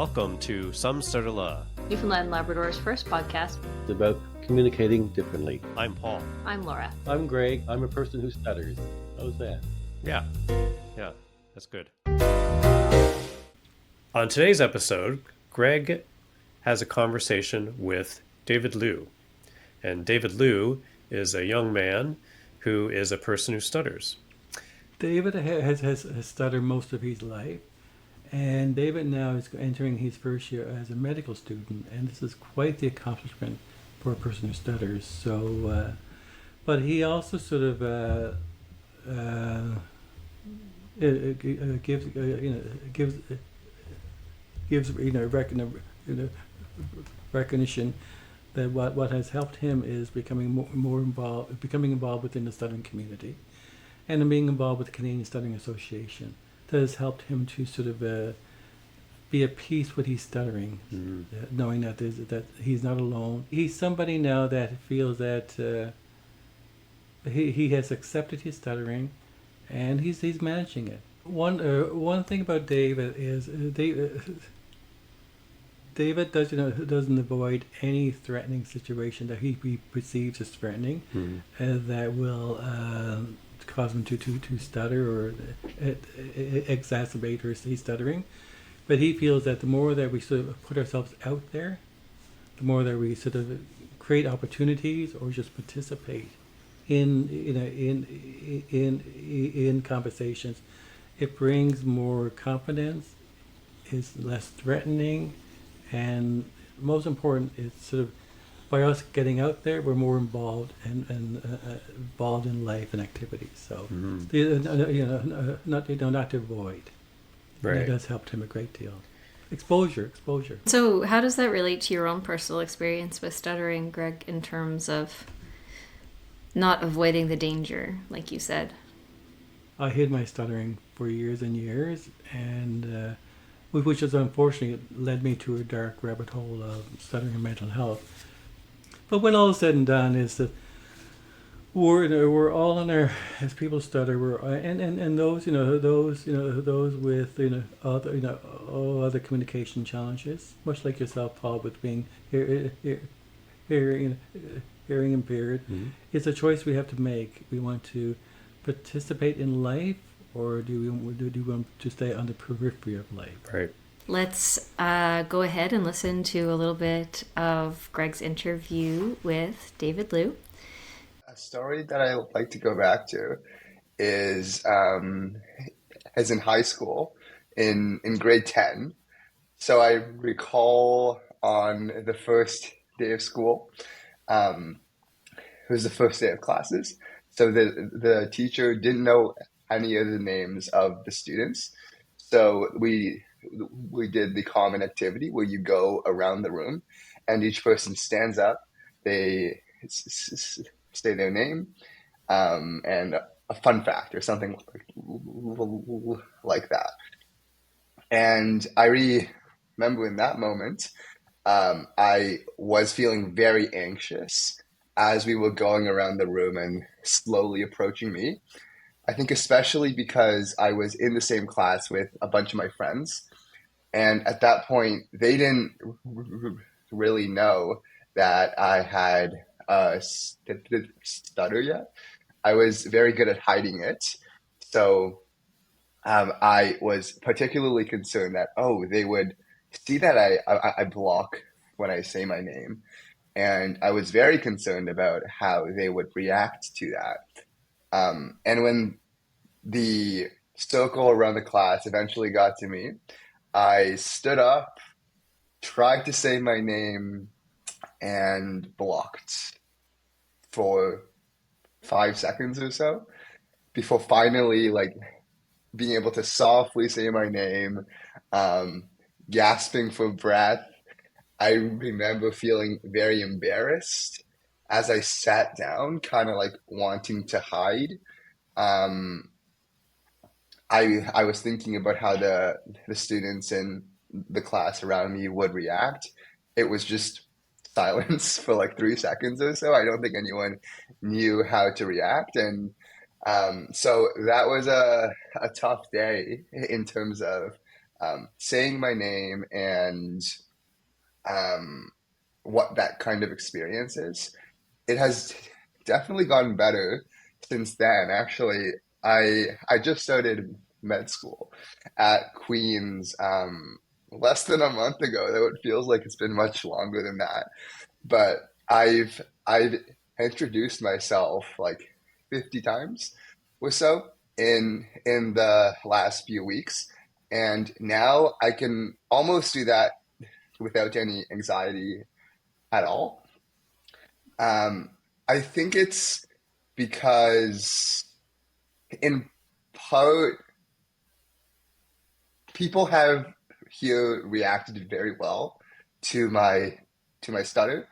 Welcome to Some Stutter Luh. Newfoundland and Labrador's first podcast. It's about communicating differently. I'm Paul. I'm Laura. I'm Greg. I'm a person who stutters. How's that? Yeah, that's good. On today's episode, Greg has a conversation with David Luh. And David Luh is a young man who is a person who stutters. David has stuttered most of his life, and David now is entering his first year as a medical student, and this is quite the accomplishment for a person who stutters. So, but he also sort of gives recognition that what has helped him is becoming involved within the stuttering community, and being involved with the Canadian Stuttering Association. That has helped him to sort of be at peace with his stuttering, knowing that he's not alone. He's somebody now that feels that he has accepted his stuttering, and he's managing it. One thing about David is David doesn't avoid any threatening situation that he perceives as threatening, that will cause him to stutter or exacerbate his stuttering. But he feels that the more that we sort of put ourselves out there, the more that we sort of create opportunities or just participate in conversations, it brings more confidence, is less threatening, and most important, it's sort of by us getting out there, we're more involved and involved in life and activities. So, not to avoid. Right. That has helped him a great deal. Exposure. So how does that relate to your own personal experience with stuttering, Greg, in terms of not avoiding the danger, like you said? I hid my stuttering for years and years, and which has unfortunately led me to a dark rabbit hole of stuttering and mental health. But when all is said and done, is that we're all in our, as people stutter, and those with other communication challenges, much like yourself, Paul, with being hearing impaired. It's a choice we have to make. We want to participate in life, or do we want to stay on the periphery of life? Right. Let's go ahead and listen to a little bit of Greg's interview with David Luh. A story that I like to go back to is as in high school, in grade 10. So I recall on the first day of school, it was the first day of classes. So the teacher didn't know any of the names of the students. So we did the common activity where you go around the room and each person stands up, they say their name, and a fun fact or something like that. And I remember in that moment, I was feeling very anxious as we were going around the room and slowly approaching me. I think especially because I was in the same class with a bunch of my friends. And at that point, they didn't really know that I had stutter yet. I was very good at hiding it. So I was particularly concerned that, they would see that I block when I say my name. And I was very concerned about how they would react to that. And when the circle around the class eventually got to me, I stood up, tried to say my name, and blocked for 5 seconds or so before finally being able to softly say my name, gasping for breath. I remember feeling very embarrassed as I sat down, kind of wanting to hide. I was thinking about how the students in the class around me would react. It was just silence for 3 seconds or so. I don't think anyone knew how to react. And so that was a tough day in terms of saying my name and um, what that kind of experience is. It has definitely gotten better since then. Actually, I just started med school at Queen's less than a month ago, though it feels like it's been much longer than that. But I've introduced myself like 50 times or so in the last few weeks. And now I can almost do that without any anxiety at all. Um, I think it's because in part people have here reacted very well to my stutter.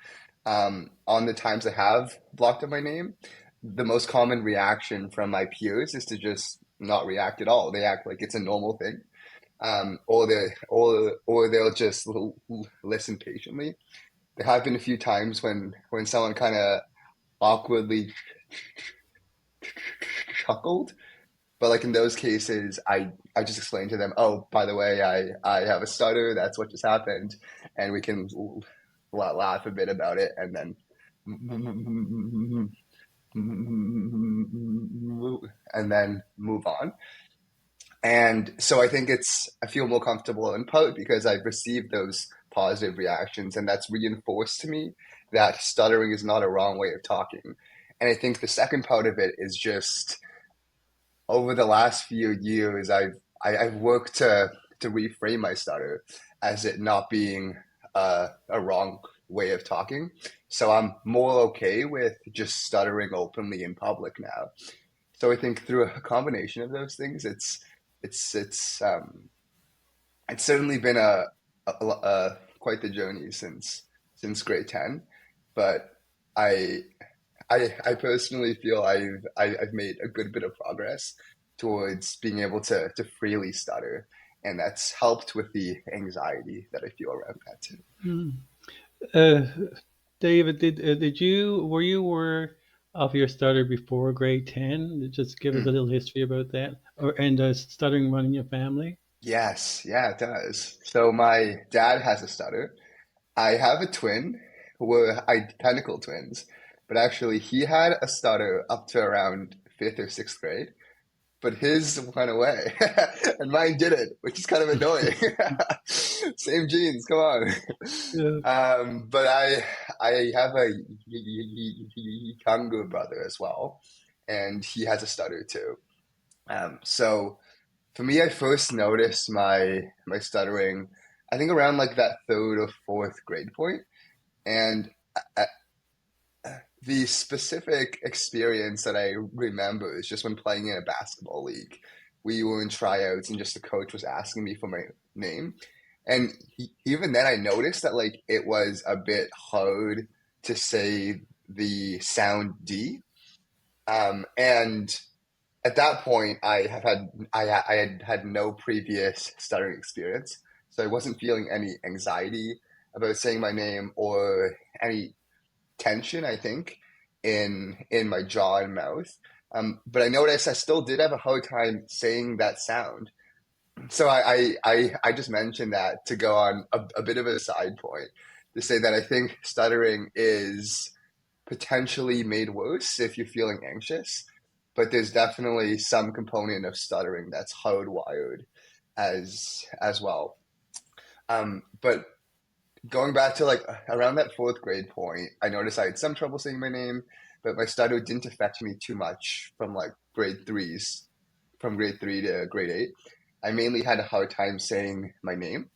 On the times I have blocked out my name, the most common reaction from my peers is to just not react at all. They act like it's a normal thing, or they'll just listen patiently. There have been a few times when someone kind of awkwardly chuckled. But like in those cases, I just explained to them, oh, by the way, I have a stutter. That's what just happened, and we can laugh a bit about it, and then move on. And so I think I feel more comfortable in part because I've received those positive reactions, and that's reinforced to me that stuttering is not a wrong way of talking. And I think the second part of it is just over the last few years, I've worked to reframe my stutter as it not being a wrong way of talking. So I'm more okay with just stuttering openly in public now. So I think through a combination of those things, it's it's um, it's certainly been a quite the journey since grade 10, but I I personally feel I've made a good bit of progress towards being able to freely stutter, and that's helped with the anxiety that I feel around that too. Uh, David, did you were you aware of your stutter before grade 10? Just give us a Mm. little history about that, or and stuttering running your family. Yes, yeah, it does. So my dad has a stutter. I have a twin. We're identical twins, but actually he had a stutter up to around fifth or sixth grade. But his went away and mine didn't, which is kind of annoying. Same genes, come on. Yeah. But I have a younger brother as well, and he has a stutter too. So for me, I first noticed my stuttering, I think around like that third or fourth grade point, and the specific experience that I remember is just when playing in a basketball league. We were in tryouts and just the coach was asking me for my name. And even then I noticed that like it was a bit hard to say the sound D. And at that point I had had no previous stuttering experience. So I wasn't feeling any anxiety about saying my name or any tension, I think, in my jaw and mouth. But I noticed I still did have a hard time saying that sound. So I just mentioned that to go on a bit of a side point to say that I think stuttering is potentially made worse if you're feeling anxious, but there's definitely some component of stuttering that's hardwired as well. But going back to like around that fourth grade point, I noticed I had some trouble saying my name, but my stutter didn't affect me too much from like from grade three to grade eight. I mainly had a hard time saying my name.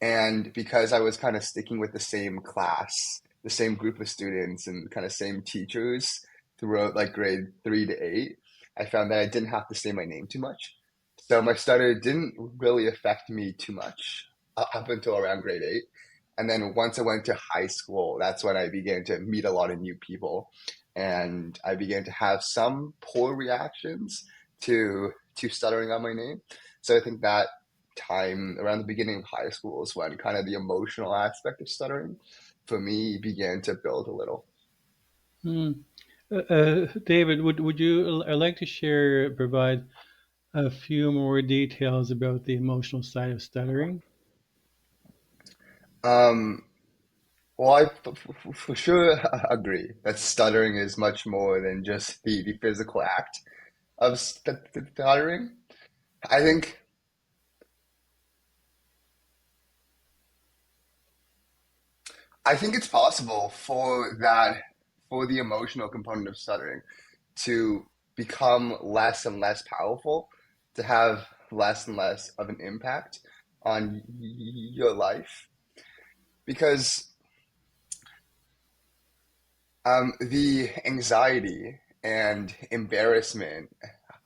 And because I was kind of sticking with the same class, the same group of students, and kind of same teachers throughout like grade three to eight, I found that I didn't have to say my name too much. So my stutter didn't really affect me too much up until around grade eight. And then once I went to high school, that's when I began to meet a lot of new people. And I began to have some poor reactions to stuttering on my name. So I think that time around the beginning of high school is when kind of the emotional aspect of stuttering for me began to build a little. Hmm. David, would you like to share, provide a few more details about the emotional side of stuttering? Um, well, for sure agree that stuttering is much more than just the physical act of stuttering. I think I think it's possible for the emotional component of stuttering to become less and less powerful, to have less and less of an impact on your life. Because the anxiety and embarrassment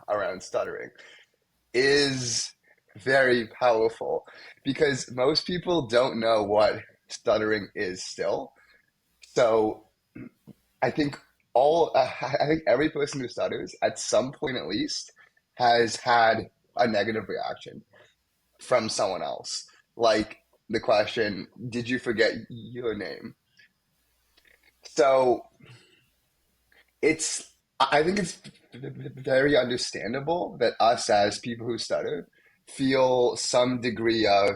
around stuttering is very powerful because most people don't know what stuttering is still. So I think I think every person who stutters at some point at least has had a negative reaction from someone else. Like the question, did you forget your name? So I think it's very understandable that us as people who stutter feel some degree of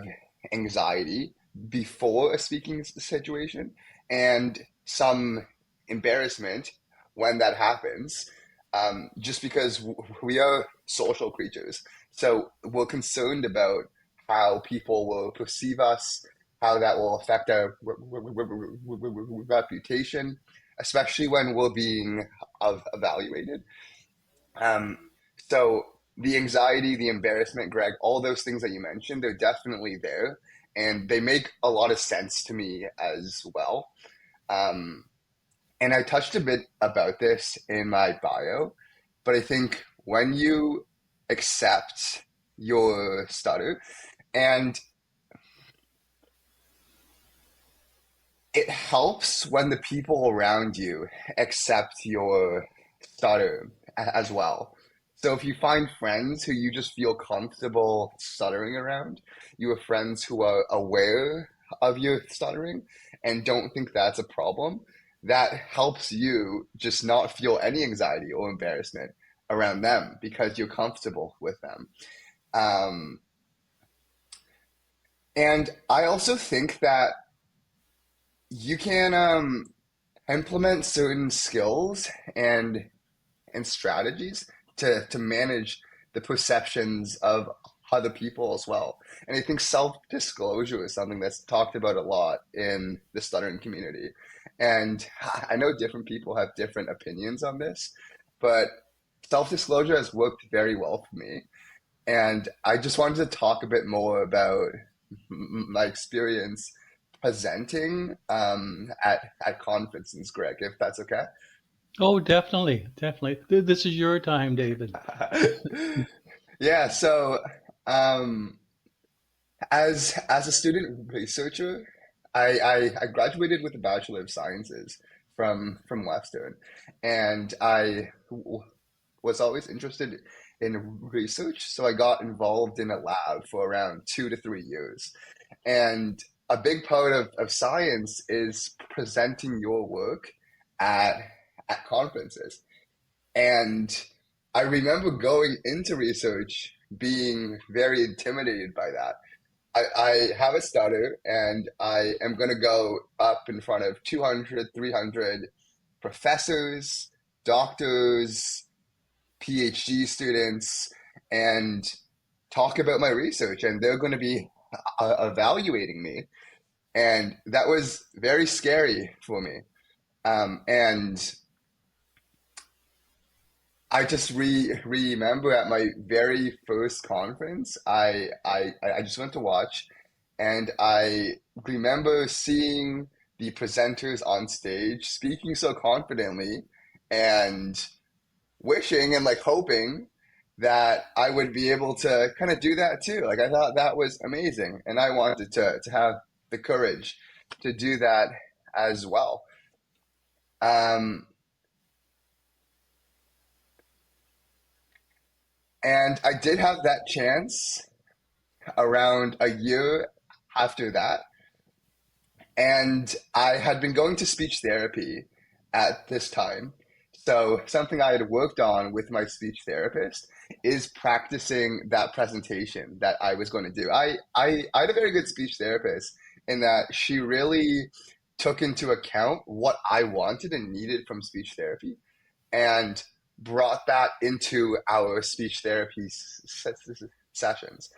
anxiety before a speaking situation and some embarrassment when that happens, just because we are social creatures. So we're concerned about how people will perceive us, how that will affect our reputation, especially when we're being evaluated. Um, so the anxiety, the embarrassment, Greg, all those things that you mentioned, they're definitely there, and they make a lot of sense to me as well. Um, and I touched a bit about this in my bio, but I think when you accept your stutter, and it helps when the people around you accept your stutter as well. So if you find friends who you just feel comfortable stuttering around, you have friends who are aware of your stuttering and don't think that's a problem, that helps you just not feel any anxiety or embarrassment around them because you're comfortable with them. Um, and I also think that you can implement certain skills and strategies to manage the perceptions of other people as well. And I think self-disclosure is something that's talked about a lot in the stuttering community. And I know different people have different opinions on this, but self-disclosure has worked very well for me. And I just wanted to talk a bit more about my experience presenting at conferences, Greg, if that's okay. Oh, definitely, definitely. This is your time, David. Yeah, so um, as a student researcher, I graduated with a Bachelor of Sciences from Western, and was always interested in research, so I got involved in a lab for around 2 to 3 years. And a big part of science is presenting your work at conferences. And I remember going into research being very intimidated by that. I have a stutter and I am going to go up in front of 200, 300 professors, doctors, PhD students, and talk about my research. And they're going to be evaluating me. And that was very scary for me. And I just remember at my very first conference, I just went to watch, and I remember seeing the presenters on stage speaking so confidently, and wishing and like hoping that I would be able to kind of do that too. Like I thought that was amazing, and I wanted to have the courage to do that as well. Um, and I did have that chance around a year after that. And I had been going to speech therapy at this time. So something I had worked on with my speech therapist is practicing that presentation that I was going to do. I had a very good speech therapist in that she really took into account what I wanted and needed from speech therapy and brought that into our speech therapy sessions.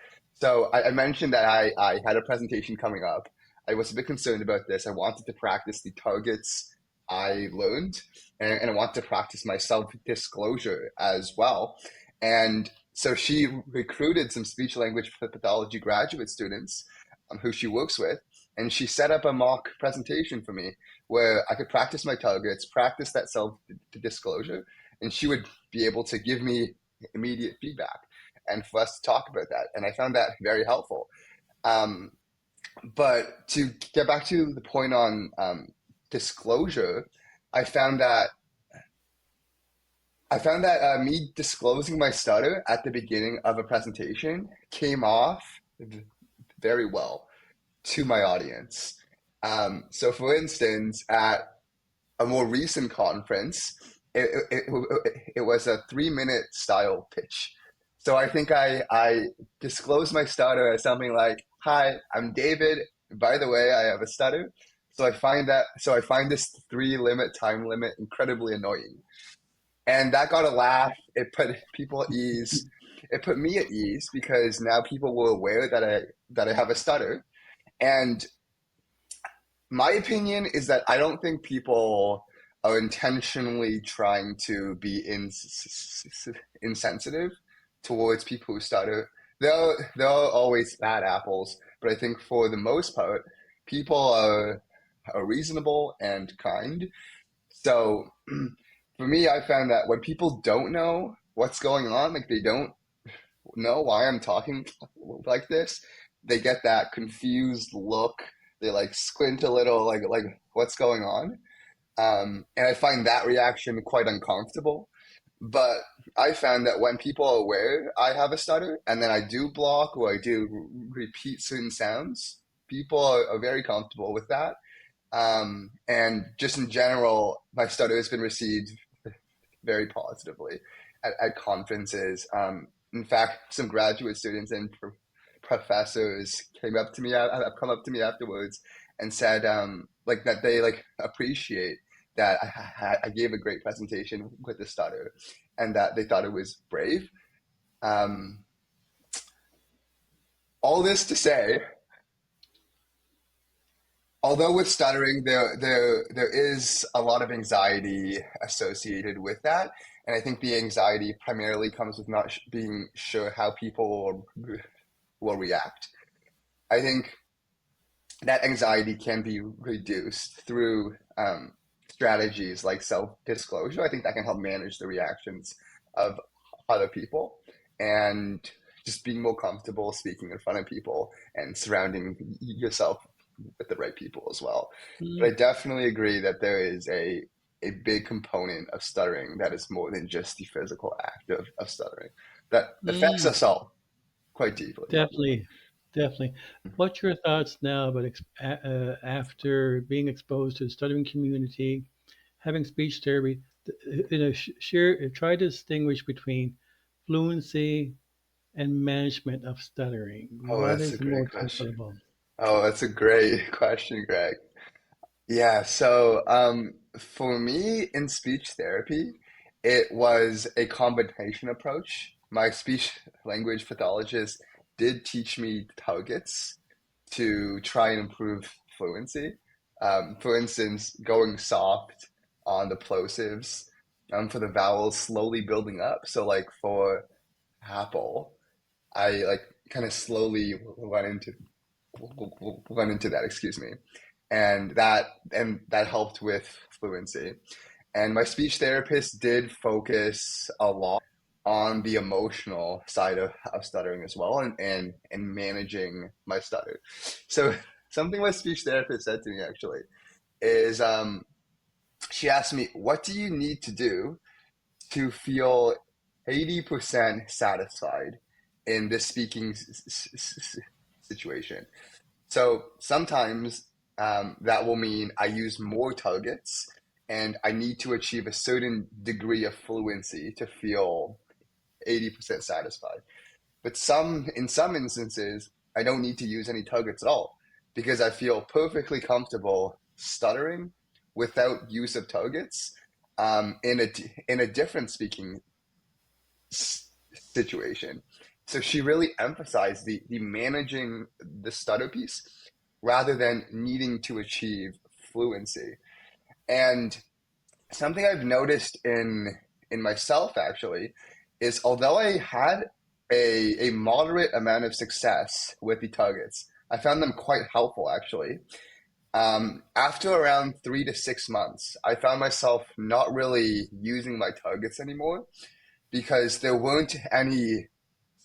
So I mentioned that I had a presentation coming up. I was a bit concerned about this. I wanted to practice the targets I learned, and I want to practice my self-disclosure as well. And so she recruited some speech language pathology graduate students who she works with, and she set up a mock presentation for me where I could practice my targets, practice that self-disclosure, and she would be able to give me immediate feedback and for us to talk about that. And I found that very helpful. Um, but to get back to the point on disclosure, I found that me disclosing my stutter at the beginning of a presentation came off very well to my audience. So, for instance, at a more recent conference, it was a 3 minute style pitch. So I think I disclosed my stutter as something like, "Hi, I'm David. By the way, I have a stutter." So I find this time limit incredibly annoying. And that got a laugh. It put people at ease. It put me at ease because now people were aware that I have a stutter. And my opinion is that I don't think people are intentionally trying to be insensitive towards people who stutter. There are always bad apples, but I think for the most part, people are reasonable and kind. So for me, I found that when people don't know what's going on, like they don't know why I'm talking like this, they get that confused look. They like squint a little, like what's going on? And I find that reaction quite uncomfortable. But I found that when people are aware I have a stutter, and then I do block or I do repeat certain sounds, people are very comfortable with that. And just in general, my stutter has been received very positively at conferences. In fact, some graduate students and professors have come up to me afterwards and said like that they like appreciate that I gave a great presentation with the stutter and that they thought it was brave. Um, all this to say, although with stuttering, there is a lot of anxiety associated with that, and I think the anxiety primarily comes with not being sure how people will react. I think that anxiety can be reduced through strategies like self-disclosure. I think that can help manage the reactions of other people and just being more comfortable speaking in front of people and surrounding yourself with the right people as well. But I Mm, definitely agree that there is a big component of stuttering that is more than just the physical act of stuttering that affects mm, us all quite deeply. definitely, definitely. What's your thoughts now about after being exposed to the stuttering community, having speech therapy? Share, try to distinguish between fluency and management of stuttering. Oh, What that's a is great more question. comfortable? Oh, that's a great question, Greg. Yeah, so for me in speech therapy, it was a combination approach. My speech language pathologist did teach me targets to try and improve fluency. For instance, going soft on the plosives, for the vowels slowly building up. So like for apple, I like kind of slowly went into that, excuse me. And that helped with fluency. And my speech therapist did focus a lot on the emotional side of stuttering as well and managing my stutter. So something my speech therapist said to me actually is she asked me, what do you need to do to feel 80% satisfied in this speaking situation? So sometimes that will mean I use more targets and I need to achieve a certain degree of fluency to feel 80% satisfied. But in some instances, I don't need to use any targets at all because I feel perfectly comfortable stuttering without use of targets in a different speaking situation. So she really emphasized the managing the stutter piece rather than needing to achieve fluency. And something I've noticed in myself actually is although I had a moderate amount of success with the targets, I found them quite helpful actually. After around 3 to 6 months, I found myself not really using my targets anymore because there weren't any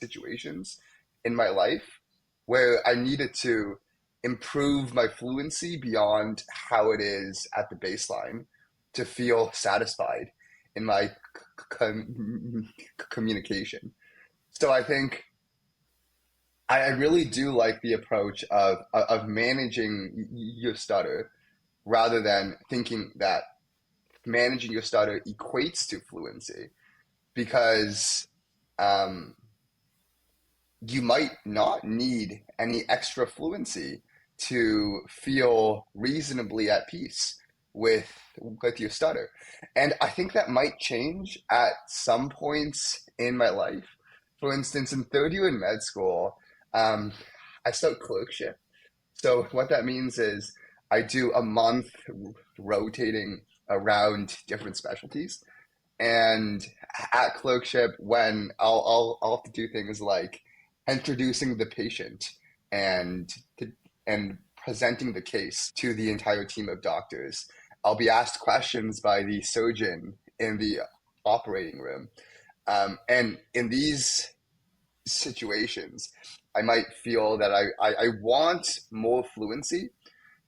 situations in my life where I needed to improve my fluency beyond how it is at the baseline to feel satisfied in my communication. So I think I really do like the approach of managing your stutter rather than thinking that managing your stutter equates to fluency because um, you might not need any extra fluency to feel reasonably at peace with your stutter. And I think that might change at some points in my life. For instance, in third year in med school, um, I start clerkship. So what that means is I do a month rotating around different specialties. And at clerkship, when I'll have to do things like introducing the patient and and presenting the case to the entire team of doctors, I'll be asked questions by the surgeon in the operating room. And in these situations, I might feel that I want more fluency,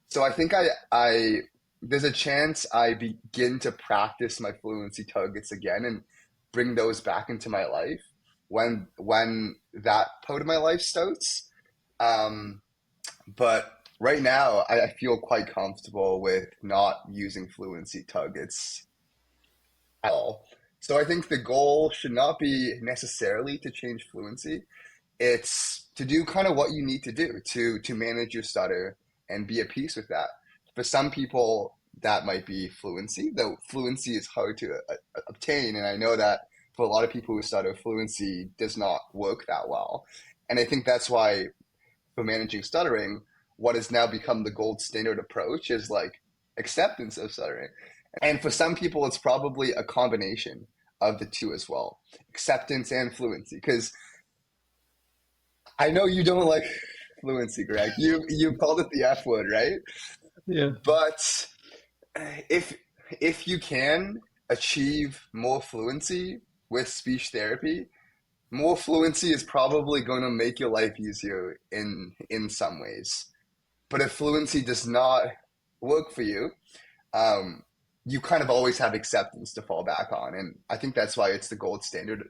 so I think I there's a chance I begin to practice my fluency targets again and bring those back into my life when that part of my life starts. Um, but right now, I feel quite comfortable with not using fluency targets at all. So I think the goal should not be necessarily to change fluency. It's to do kind of what you need to do to manage your stutter and be at peace with that. For some people, that might be fluency, though fluency is hard to obtain. And I know that for a lot of people who stutter, fluency does not work that well. And I think that's why for managing stuttering, what has now become the gold standard approach is like acceptance of stuttering. And for some people, it's probably a combination of the two as well, acceptance and fluency. Because I know you don't like fluency, Greg. You called it the F word, right? Yeah. But if if you can achieve more fluency with speech therapy, more fluency is probably going to make your life easier in some ways. But if fluency does not work for you, um, you kind of always have acceptance to fall back on. And I think that's why it's the gold standard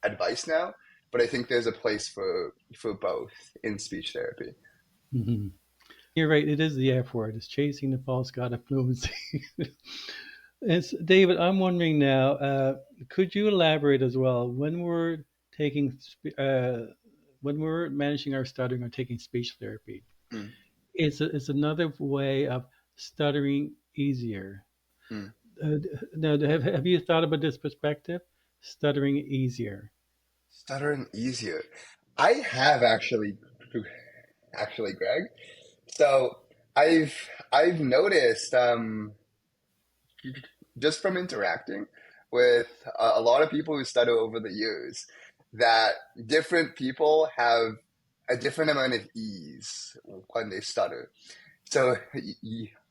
advice now. But I think there's a place for both in speech therapy. Hmm. You're right. It is the F word. It's chasing the false god of fluency. David, I'm wondering now, could you elaborate as well taking, uh, when we're managing our stuttering or taking speech therapy? Mm, It's another way of stuttering easier. mm. Now, have you thought about this perspective? Stuttering easier. Stuttering easier. I have actually, Greg. So I've noticed just from interacting with a lot of people who stutter over the years that different people have a different amount of ease when they stutter. So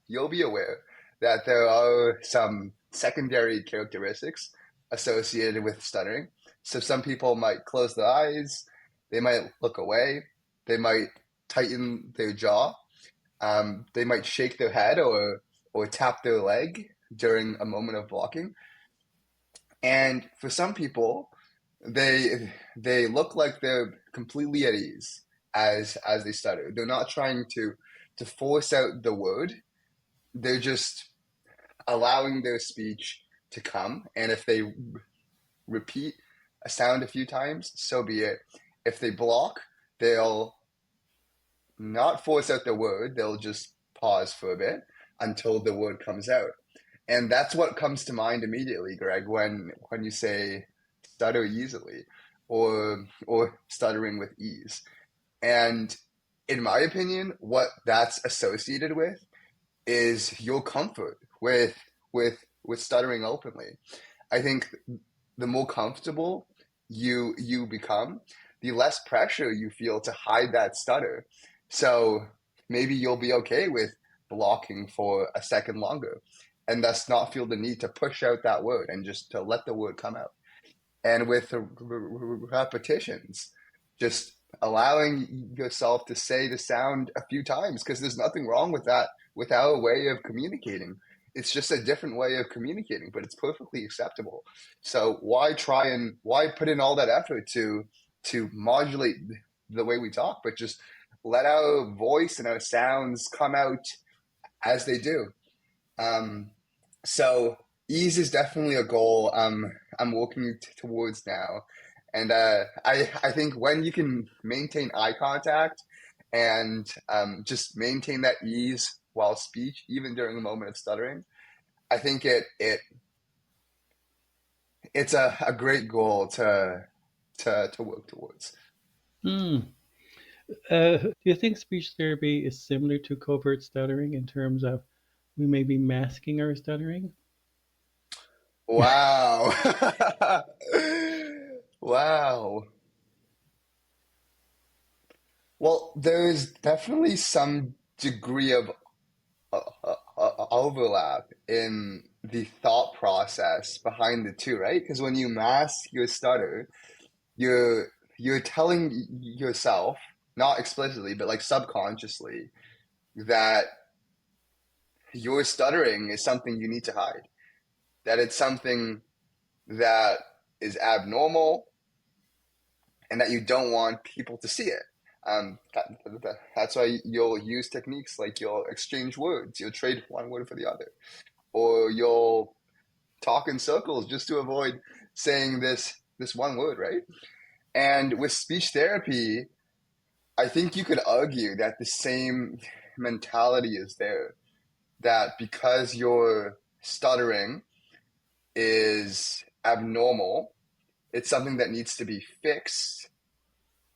you'll be aware that there are some secondary characteristics associated with stuttering. So some people might close their eyes, they might look away, they might tighten their jaw, they might shake their head or tap their leg during a moment of blocking. And for some people, they look like they're completely at ease as they stutter. They're not trying to force out the word. They're just allowing their speech to come. And if they repeat a sound a few times, so be it. If they block, they'll not force out the word, they'll just pause for a bit until the word comes out. And that's what comes to mind immediately, Greg, when you say stutter easily or stuttering with ease. And in my opinion, what that's associated with is your comfort with stuttering openly. I think the more comfortable you become, the less pressure you feel to hide that stutter. So maybe you'll be okay with blocking for a second longer and thus not feel the need to push out that word and just to let the word come out. And with the repetitions, just allowing yourself to say the sound a few times, because there's nothing wrong with that, with our way of communicating. It's just a different way of communicating, but it's perfectly acceptable. So why put in all that effort to modulate the way we talk, but just let our voice and our sounds come out as they do. So ease is definitely a goal I'm working towards now. And I think when you can maintain eye contact and just maintain that ease while speech, even during a moment of stuttering, I think it's a great goal to work towards. Hmm. Do you think speech therapy is similar to covert stuttering in terms of we may be masking our stuttering? Wow. Wow. Well, there's definitely some degree of overlap in the thought process behind the two, right? Because when you mask your stutter, you're telling yourself, not explicitly, but like subconsciously, that your stuttering is something you need to hide, that it's something that is abnormal, and that you don't want people to see it. That's why you'll use techniques like you'll exchange words, you'll trade one word for the other, or you'll talk in circles just to avoid saying this one word, right? And with speech therapy, I think you could argue that the same mentality is there. That because your stuttering is abnormal, it's something that needs to be fixed.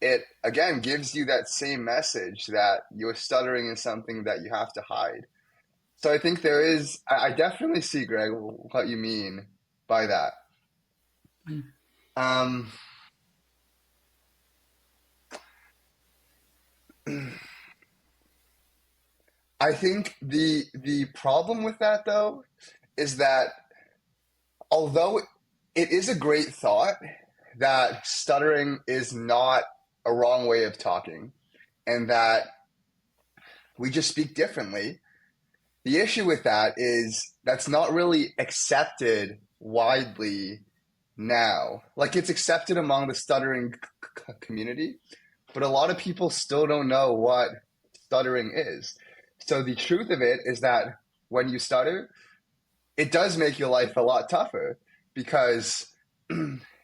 It again gives you that same message that your stuttering is something that you have to hide. So I think there is, I definitely see, Greg, what you mean by that. Um, I think the problem with that though is that although it is a great thought that stuttering is not a wrong way of talking and that we just speak differently, the issue with that is that's not really accepted widely now. Like it's accepted among the stuttering community, but a lot of people still don't know what stuttering is. So the truth of it is that when you stutter, it does make your life a lot tougher because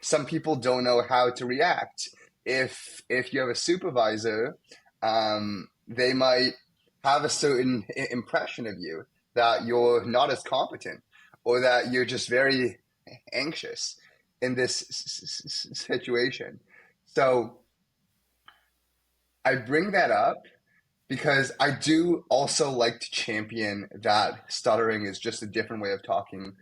some people don't know how to react. If you have a supervisor, they might have a certain impression of you that you're not as competent or that you're just very anxious in this situation. So I bring that up because I do also like to champion that stuttering is just a different way of talking,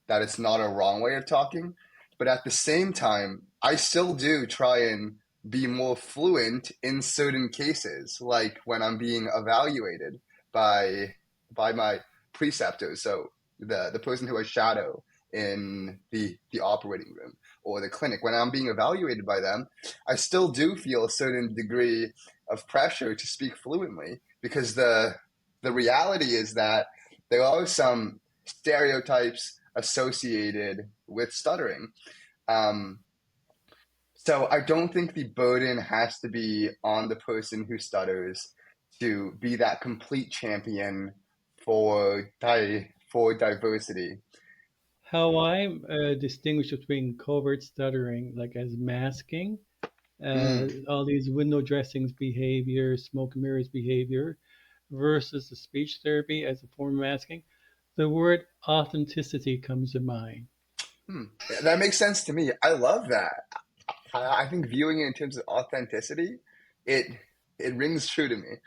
that it's not a wrong way of talking. But at the same time, I still do try and be more fluent in certain cases, like when I'm being evaluated by my preceptors. So the person who I shadow in the operating room or the clinic, when I'm being evaluated by them, I still do feel a certain degree of pressure to speak fluently because the reality is that there are some stereotypes associated with stuttering. Um, so I don't think the burden has to be on the person who stutters to be that complete champion for for diversity. How I distinguish between covert stuttering, like as masking, Mm. all these window dressings behavior, smoke and mirrors behavior, versus the speech therapy as a form of masking, the word authenticity comes to mind. Hmm. That makes sense to me. I love that. I think viewing it in terms of authenticity, it it rings true to me.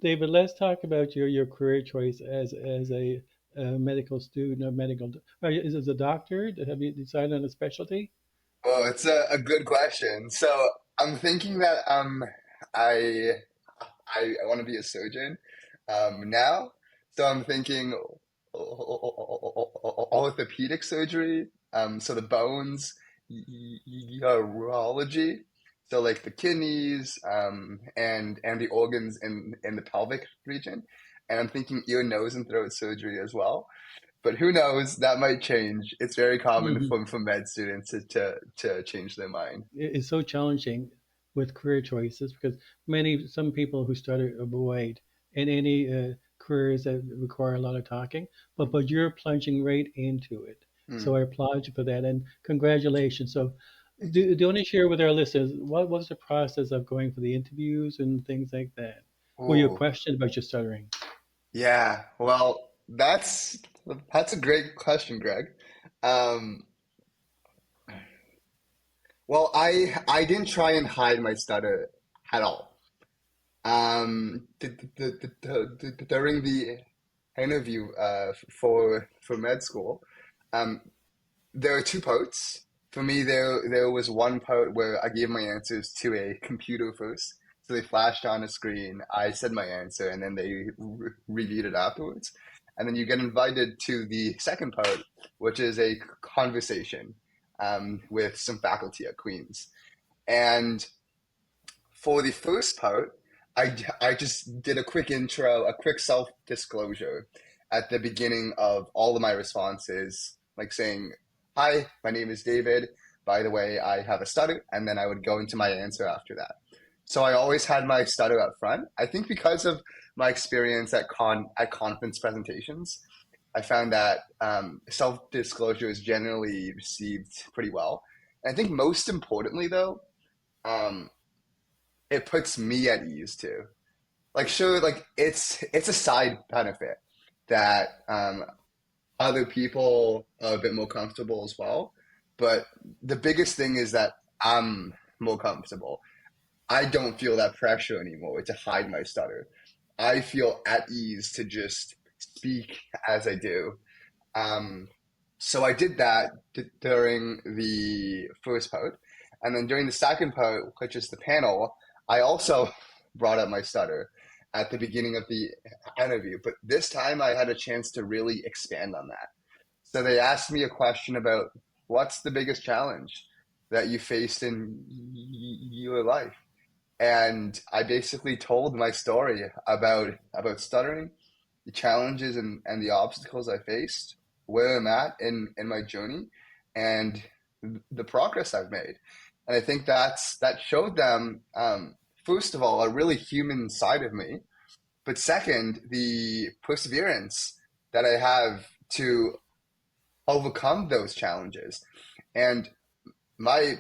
David, let's talk about your career choice as a medical student, a medical. Is as a doctor? Have you decided on a specialty? Oh, it's a good question. So I'm thinking that I I want to be a surgeon now. So I'm thinking orthopedic surgery. So the bones, urology. So like the kidneys and the organs in the pelvic region. And I'm thinking ear, nose, and throat surgery as well. But who knows? That might change. It's very common Mhm. for med students to change their mind. It's so challenging with career choices because some people who study avoid in any careers that require a lot of talking, but you're plunging right into it. So Hmm. I applaud you for that and congratulations. So do you want to share with our listeners what was the process of going for the interviews and things like that? Were you Oh, questioned about your stuttering? yeah. Well, that's a great question, Greg. Um, well, I didn't try and hide my stutter at all. During the interview for med school, um, there are two parts. For me, there was one part where I gave my answers to a computer first. So they flashed on a screen. I said my answer, and then they reviewed it afterwards. And then you get invited to the second part, which is a conversation with some faculty at Queen's. And for the first part, I just did a quick intro, a quick self-disclosure at the beginning of all of my responses, like saying, "Hi, my name is David. By the way, I have a stutter," and then I would go into my answer after that. So I always had my stutter up front. I think because of my experience at conference presentations, I found that self-disclosure is generally received pretty well. And I think most importantly, though, um, it puts me at ease too. Like sure, like it's a side benefit that other people are a bit more comfortable as well. But the biggest thing is that I'm more comfortable. I don't feel that pressure anymore to hide my stutter. I feel at ease to just speak as I do. Um, so I did that during the first part. And then during the second part, which is the panel, I also brought up my stutter at the beginning of the interview. But this time I had a chance to really expand on that. So they asked me a question about what's the biggest challenge that you faced in your life? And I basically told my story about stuttering, the challenges and the obstacles I faced, where I'm at in my journey, and the progress I've made. And I think that showed them, first of all, a really human side of me, but second, the perseverance that I have to overcome those challenges. And my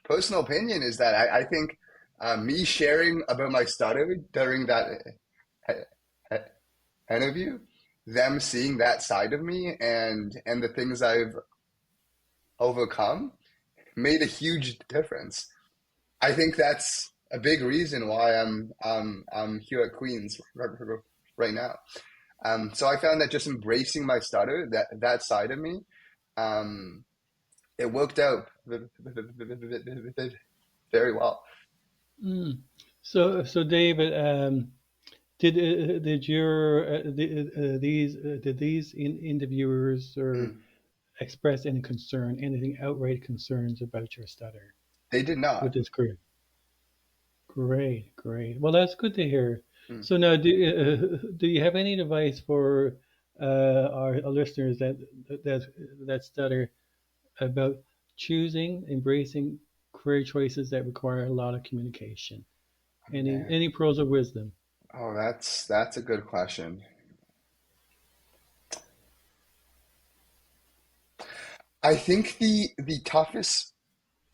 personal opinion is that I think me sharing about my stutter during that interview, them seeing that side of me and the things I've overcome made a huge difference. I think that's a big reason why I'm here at Queens right now. So I found that just embracing my stutter, that side of me, um, it worked out very well. Mm. So David, did your did these interviewers or Mm. express any concern, anything outright concerns about your stutter They did with not. this career? Great, great. Well, that's good to hear. Mm. So now, do you have any advice for our listeners that stutter about choosing, embracing career choices that require a lot of communication? Any Man. any pearls of wisdom? Oh, that's a good question. I think the toughest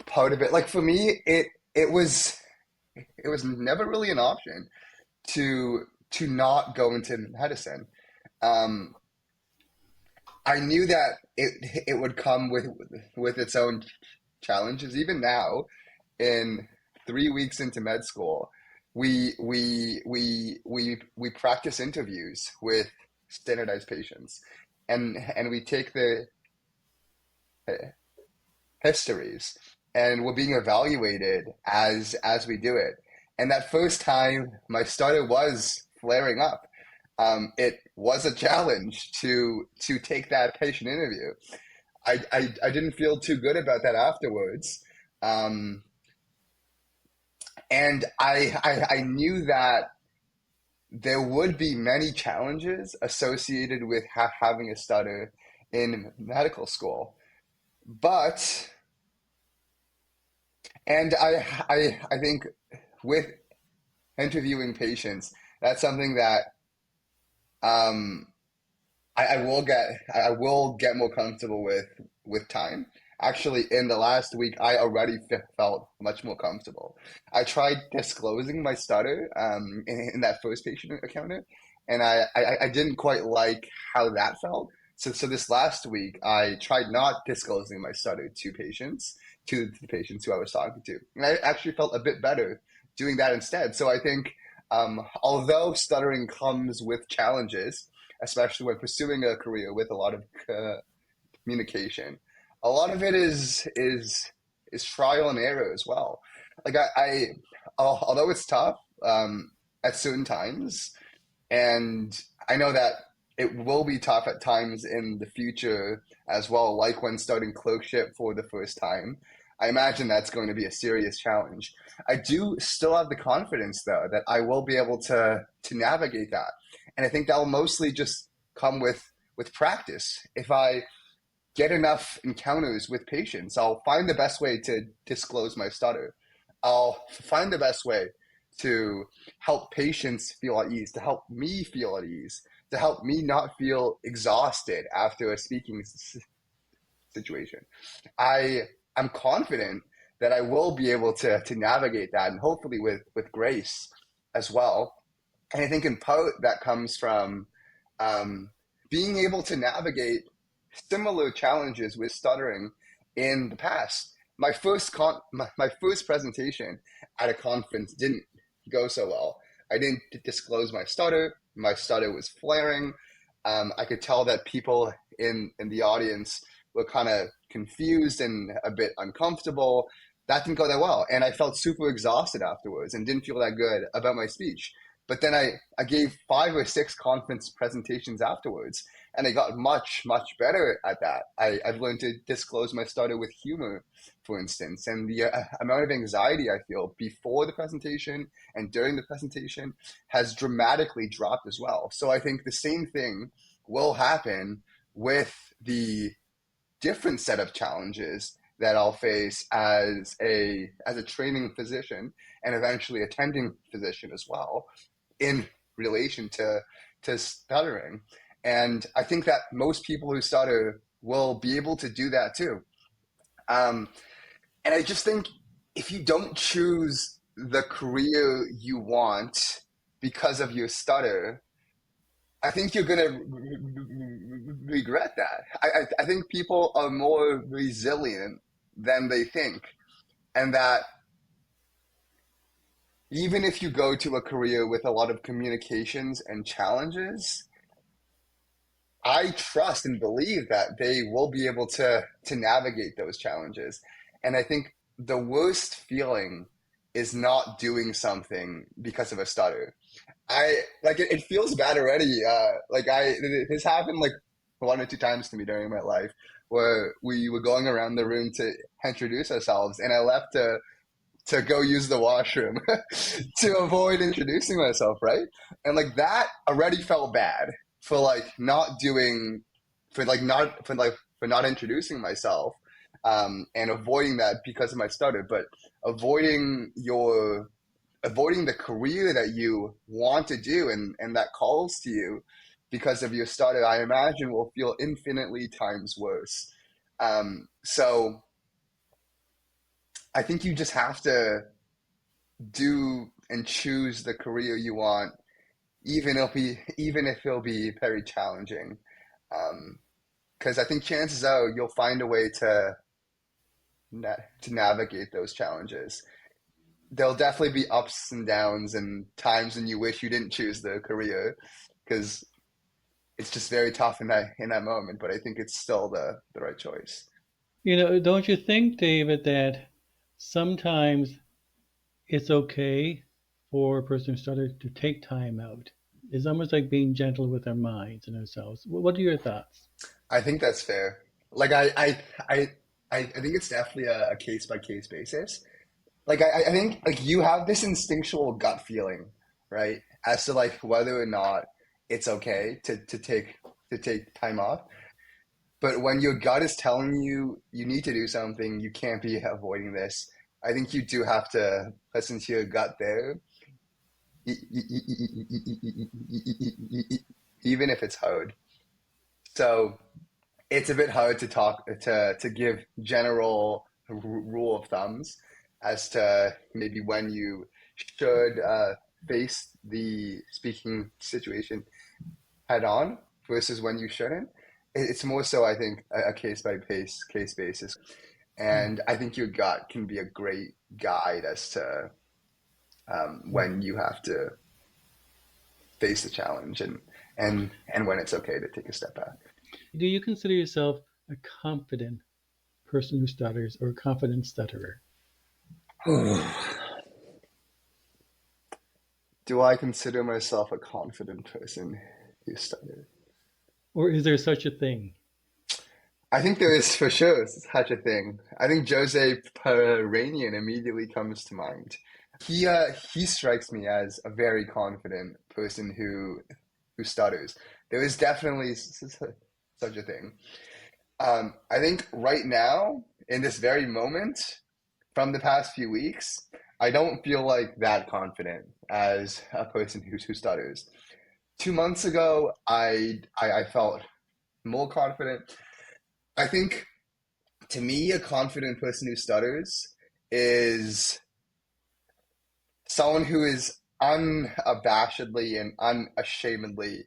part of it, like for me, it was it was never really an option to not go into medicine. Um, I knew that it would come with its own challenges. Even now, in 3 weeks into med school, we practice interviews with standardized patients, and we take the histories, and we're being evaluated as we do it. And that first time, my stutter was flaring up. It was a challenge to take that patient interview. I didn't feel too good about that afterwards. Um, and I knew that there would be many challenges associated with having a stutter in medical school. But, and I think with interviewing patients, that's something that um, I will get more comfortable with time. Actually, in the last week, I already felt much more comfortable. I tried disclosing my stutter in that first patient encounter, and I didn't quite like how that felt. So this last week, I tried not disclosing my stutter to the patients who I was talking to, and I actually felt a bit better doing that instead. So I think although stuttering comes with challenges, especially when pursuing a career with a lot of communication. A lot of it is trial and error as well. Like although it's tough at certain times, and I know that it will be tough at times in the future as well, like when starting clerkship for the first time. I imagine that's going to be a serious challenge. I do still have the confidence, though, that I will be able to navigate that, and I think that will mostly just come with practice. If I get enough encounters with patients, I'll find the best way to disclose my stutter. I'll find the best way to help patients feel at ease, to help me feel at ease, to help me not feel exhausted after a speaking situation. I am confident that I will be able to navigate that, and hopefully with grace as well. And I think in part that comes from um, being able to navigate similar challenges with stuttering in the past. My first presentation at a conference didn't go so well. I didn't disclose my stutter. My stutter was flaring. I could tell that people in the audience were kind of confused and a bit uncomfortable. That didn't go that well, and I felt super exhausted afterwards and didn't feel that good about my speech. But then I gave 5 or 6 conference presentations afterwards, and I got much better at that. I've learned to disclose my stutter with humor, for instance, and the amount of anxiety I feel before the presentation and during the presentation has dramatically dropped as well. So I think the same thing will happen with the different set of challenges that I'll face as a training physician and eventually attending physician as well in relation to stuttering. And I think that most people who stutter will be able to do that too. Um, and I just think if you don't choose the career you want because of your stutter, I think you're going to regret that. I think people are more resilient than they think. And that even if you go to a career with a lot of communications and challenges, I trust and believe that they will be able to navigate those challenges. And I think the worst feeling is not doing something because of a stutter. I like it feels bad already. This happened like 1 or 2 times to me during my life where we were going around the room to introduce ourselves, and I left to go use the washroom to avoid introducing myself, right? And like that already felt bad for like not doing for not introducing myself and avoiding that because of my stutter, but avoiding your avoiding the career that you want to do and that calls to you because of your stutter, I imagine will feel infinitely times worse. So I think you just have to do and choose the career you want, even if it'll be very challenging. Because I think chances are you'll find a way to navigate those challenges. There'll definitely be ups and downs and times when you wish you didn't choose the career because it's just very tough in that moment. But I think it's still the right choice. Don't you think, David, that sometimes it's okay for a person who started to take time out? It's almost like being gentle with our minds and ourselves. What are your thoughts? I think that's fair. Like I think it's definitely a case by case basis. Like I think like you have this instinctual gut feeling, right, as to like whether or not it's okay to take time off. But when your gut is telling you you need to do something, you can't be avoiding this. I think you do have to listen to your gut there, even if it's hard. So it's a bit hard to talk to give general rule of thumbs as to maybe when you should face the speaking situation head on versus when you shouldn't. It's more so, I think, a case by case basis, and I think your gut can be a great guide as to when you have to face the challenge and when it's okay to take a step back. Do you consider yourself a confident person who stutters or a confident stutterer? Do I consider myself a confident person who stutters? Or is there such a thing? I think there is for sure such a thing. I think Jose Peranian immediately comes to mind. He strikes me as a very confident person who stutters. There is definitely such a thing. I think right now, in this very moment, from the past few weeks, I don't feel like that confident as a person who stutters. 2 months ago, I felt more confident. I think to me, a confident person who stutters is someone who is unabashedly and unashamedly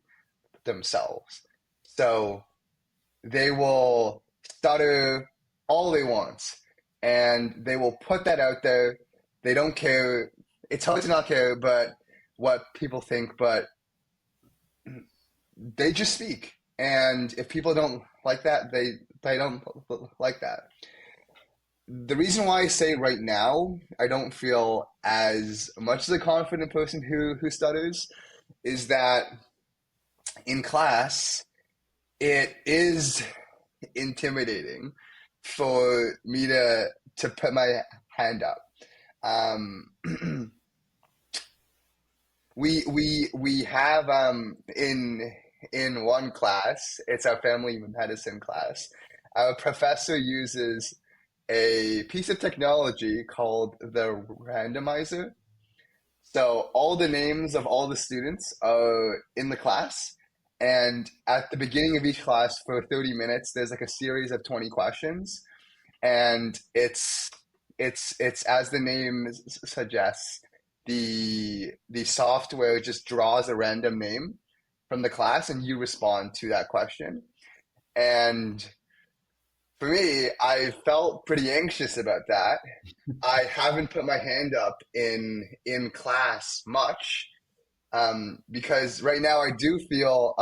themselves. So they will stutter all they want and they will put that out there. They don't care. It's hard to not care but what people think, but they just speak. And if people don't like that, they don't like that. The reason why I say right now I don't feel as much as a confident person who stutters is that in class it is intimidating for me to put my hand up. Um, we have in one class, it's our family medicine class. Our professor uses a piece of technology called the randomizer. So all the names of all the students are in the class, and at the beginning of each class for 30 minutes, there's like a series of 20 questions, and it's as the name suggests, the software just draws a random name from the class, and you respond to that question. And for me, I felt pretty anxious about that. I haven't put my hand up in class much because right now I do feel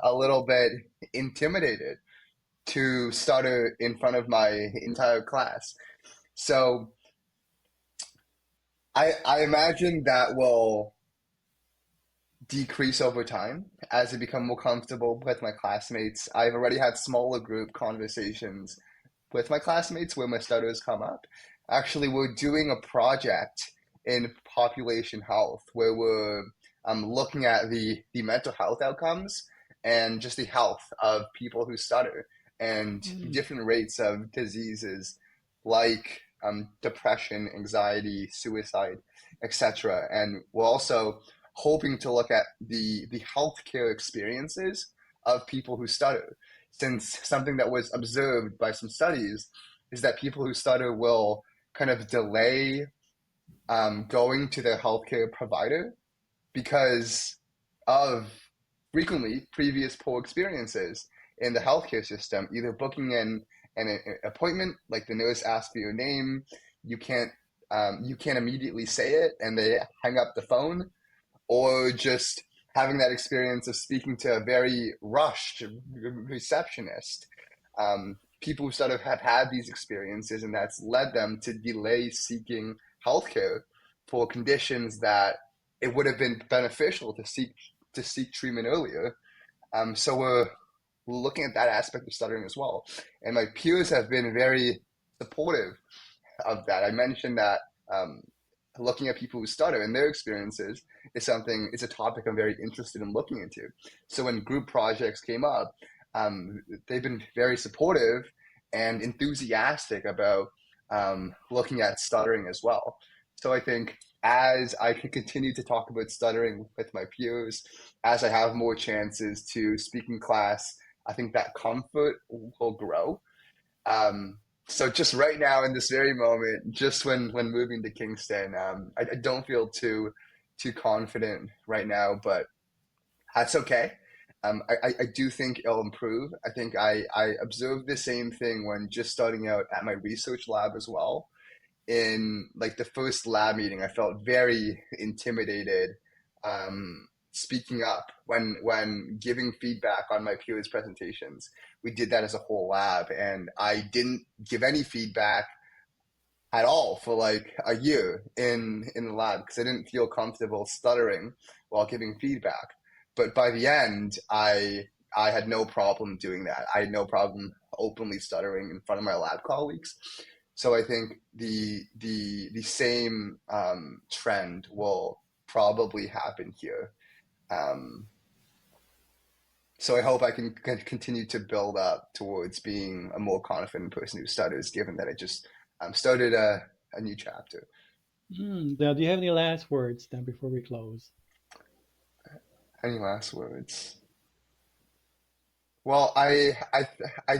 a little bit intimidated to stutter in front of my entire class. So I imagine that will decrease over time as I become more comfortable with my classmates. I've already had smaller group conversations with my classmates where my stutters come up. Actually, we're doing a project in population health where we're looking at the mental health outcomes and just the health of people who stutter and different rates of diseases like depression, anxiety, suicide, etc. And we're also hoping to look at the healthcare experiences of people who stutter, since something that was observed by some studies is that people who stutter will kind of delay going to their healthcare provider because of frequently previous poor experiences in the healthcare system, either booking in an appointment, like the nurse asks for your name, you can't immediately say it, and they hang up the phone, or just having that experience of speaking to a very rushed receptionist. People who sort of have had these experiences, and that's led them to delay seeking healthcare for conditions that it would have been beneficial to seek treatment earlier. So we're looking at that aspect of stuttering as well. And my peers have been very supportive of that. I mentioned that looking at people who stutter and their experiences is a topic I'm very interested in looking into. So when group projects came up, they've been very supportive and enthusiastic about looking at stuttering as well. So I think as I can continue to talk about stuttering with my peers, as I have more chances to speak in class, I think that comfort will grow. So just right now in this very moment, just when moving to Kingston, I don't feel too confident right now, but that's okay. I do think it'll improve. I think I observed the same thing when just starting out at my research lab as well. In like the first lab meeting, I felt very intimidated speaking up when giving feedback on my peers' presentations. We did that as a whole lab, and I didn't give any feedback at all for like a year in the lab because I didn't feel comfortable stuttering while giving feedback. But by the end, I had no problem doing that. I had no problem openly stuttering in front of my lab colleagues. So I think the same trend will probably happen here. So I hope I can continue to build up towards being a more confident person who stutters, given that I just started a new chapter. Now, do you have any last words then before we close? Any last words? Well, I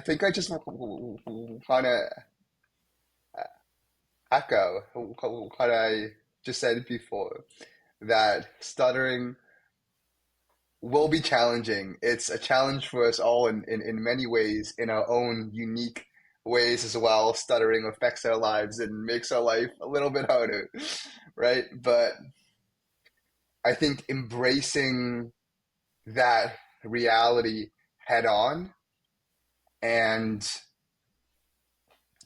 think I just want to echo what I just said before, that stuttering will be challenging. It's a challenge for us all in many ways, in our own unique ways as well. Stuttering affects our lives and makes our life a little bit harder, right? But I think embracing that reality head on and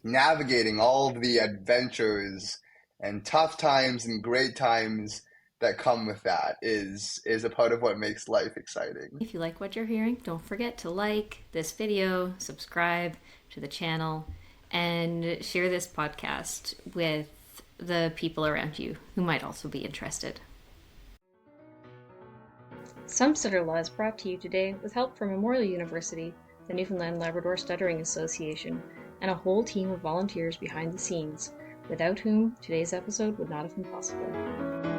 navigating all of the adventures and tough times and great times that come with that is a part of what makes life exciting. If you like what you're hearing, don't forget to like this video, subscribe to the channel, and share this podcast with the people around you who might also be interested. Some Stutter Luh is brought to you today with help from Memorial University, the Newfoundland Labrador Stuttering Association, and a whole team of volunteers behind the scenes, without whom today's episode would not have been possible.